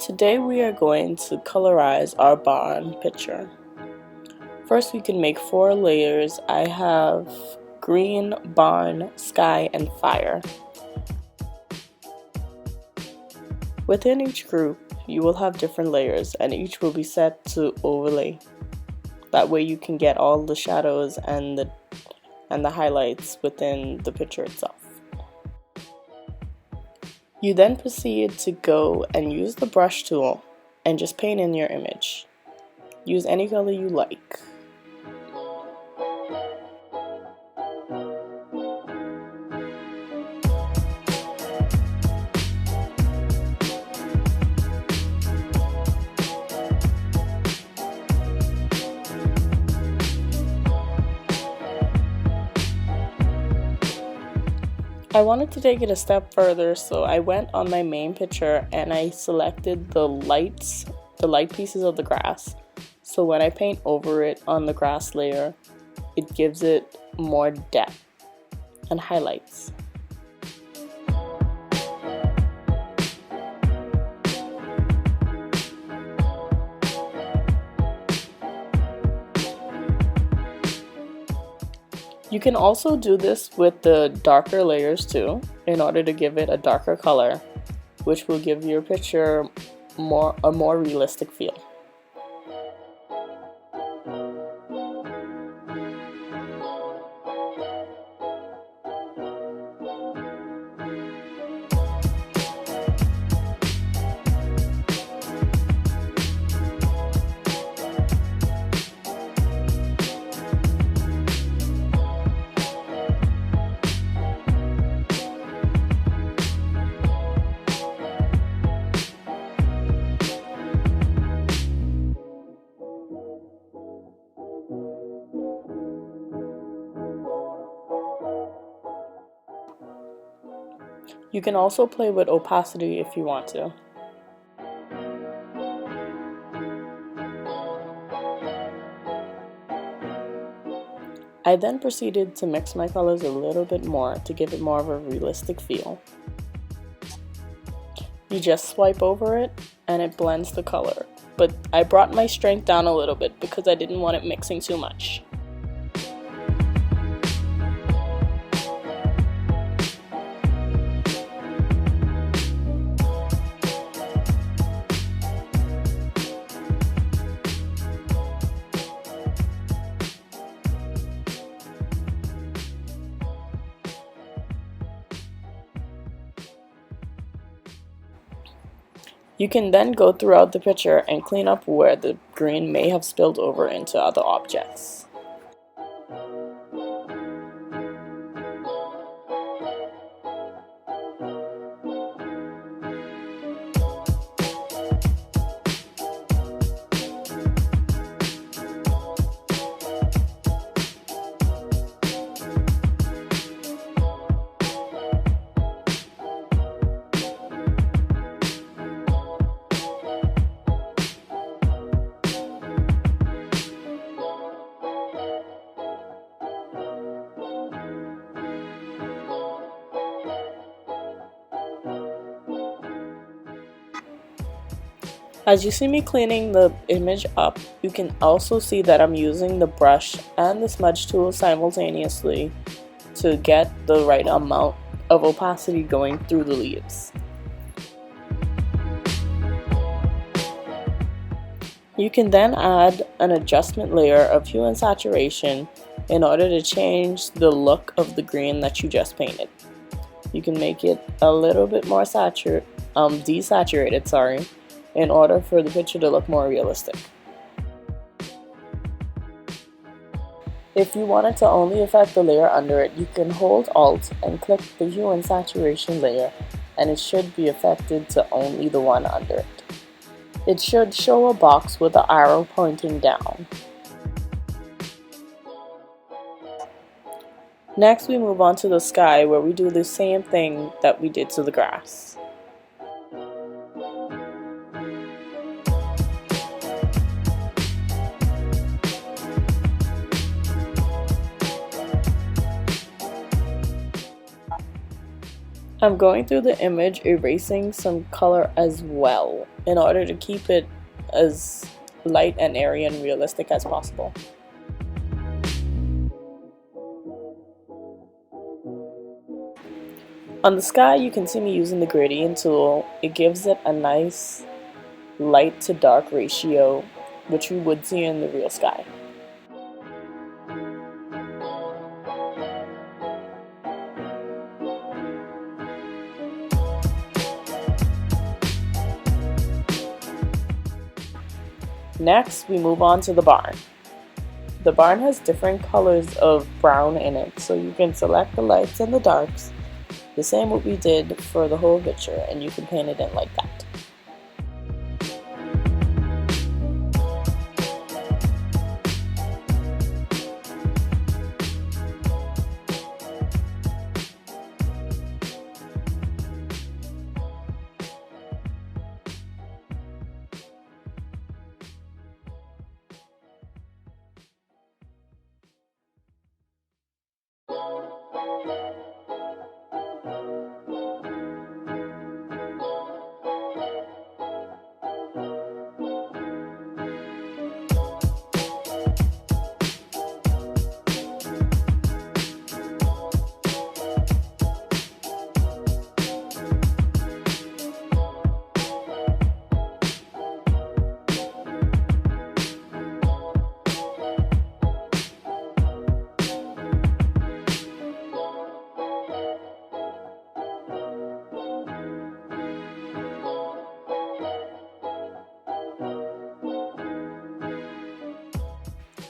Today we are going to colorize our barn picture. First we can make 4 layers. I have green, barn, sky, and fire. Within each group you will have different layers and each will be set to overlay. That way you can get all the shadows and the highlights within the picture itself. You then proceed to go and use the brush tool and just paint in your image. Use any color you like. I wanted to take it a step further, so I went on my main picture and I selected the light pieces of the grass. So when I paint over it on the grass layer, it gives it more depth and highlights. You can also do this with the darker layers too, in order to give it a darker color, which will give your picture a more realistic feel. You can also play with opacity if you want to. I then proceeded to mix my colors a little bit more to give it more of a realistic feel. You just swipe over it and it blends the color, but I brought my strength down a little bit because I didn't want it mixing too much. You can then go throughout the picture and clean up where the green may have spilled over into other objects. As you see me cleaning the image up, you can also see that I'm using the brush and the smudge tool simultaneously to get the right amount of opacity going through the leaves. You can then add an adjustment layer of hue and saturation in order to change the look of the green that you just painted. You can make it a little bit more desaturated, in order for the picture to look more realistic. If you wanted to only affect the layer under it, you can hold Alt and click the hue and saturation layer, and it should be affected to only the one under it. It should show a box with the arrow pointing down. Next we move on to the sky, where we do the same thing that we did to the grass. I'm going through the image, erasing some color as well, in order to keep it as light and airy and realistic as possible. On the sky, you can see me using the gradient tool. It gives it a nice light to dark ratio, which you would see in the real sky. Next, we move on to the barn. The barn has different colors of brown in it, so you can select the lights and the darks, the same what we did for the whole picture, and you can paint it in like that.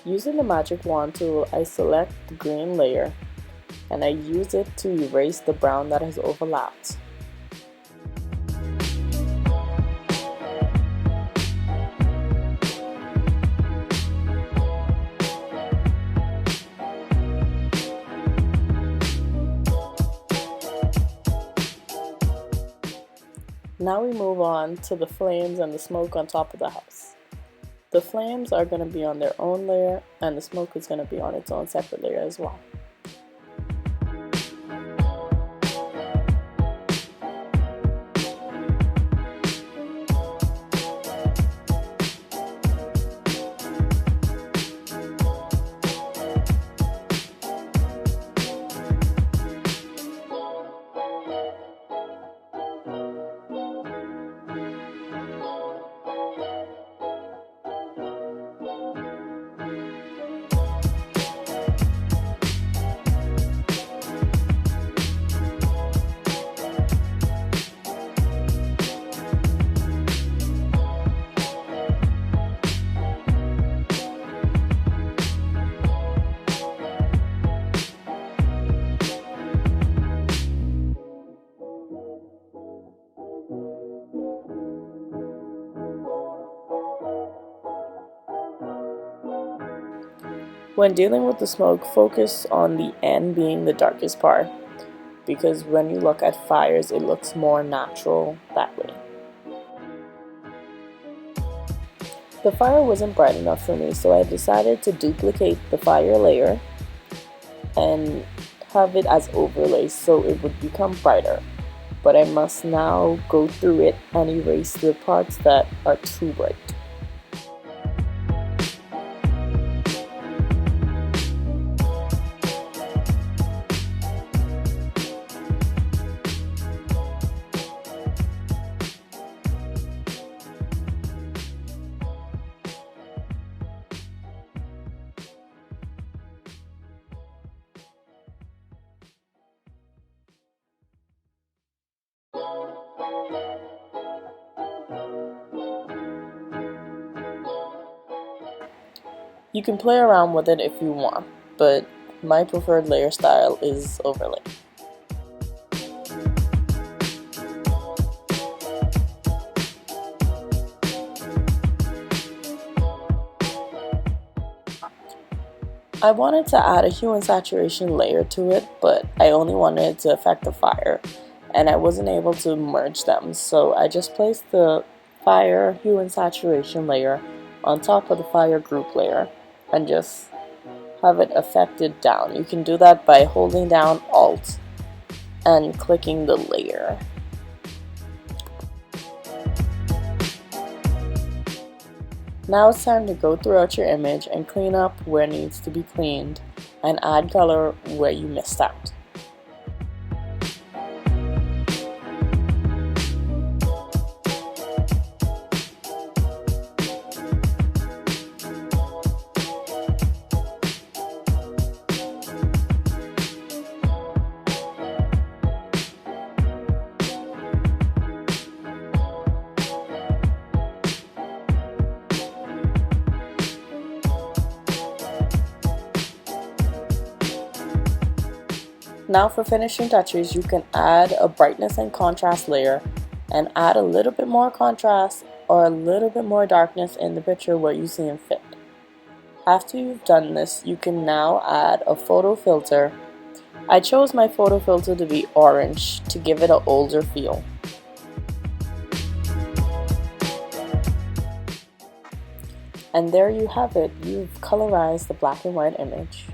Using the magic wand tool, I select the green layer and I use it to erase the brown that has overlapped. Now we move on to the flames and the smoke on top of the house. The flames are going to be on their own layer and the smoke is going to be on its own separate layer as well. When dealing with the smoke, focus on the end being the darkest part, because when you look at fires, it looks more natural that way. The fire wasn't bright enough for me, so I decided to duplicate the fire layer and have it as overlays so it would become brighter. But I must now go through it and erase the parts that are too bright. You can play around with it if you want, but my preferred layer style is overlay. I wanted to add a hue and saturation layer to it, but I only wanted it to affect the fire, and I wasn't able to merge them, so I just placed the fire hue and saturation layer on top of the fire group layer and just have it affected down. You can do that by holding down Alt and clicking the layer. Now it's time to go throughout your image and clean up where it needs to be cleaned and add color where you missed out. Now for finishing touches, you can add a brightness and contrast layer and add a little bit more contrast or a little bit more darkness in the picture where you see fit. After you've done this, you can now add a photo filter. I chose my photo filter to be orange to give it an older feel. And there you have it, you've colorized the black and white image.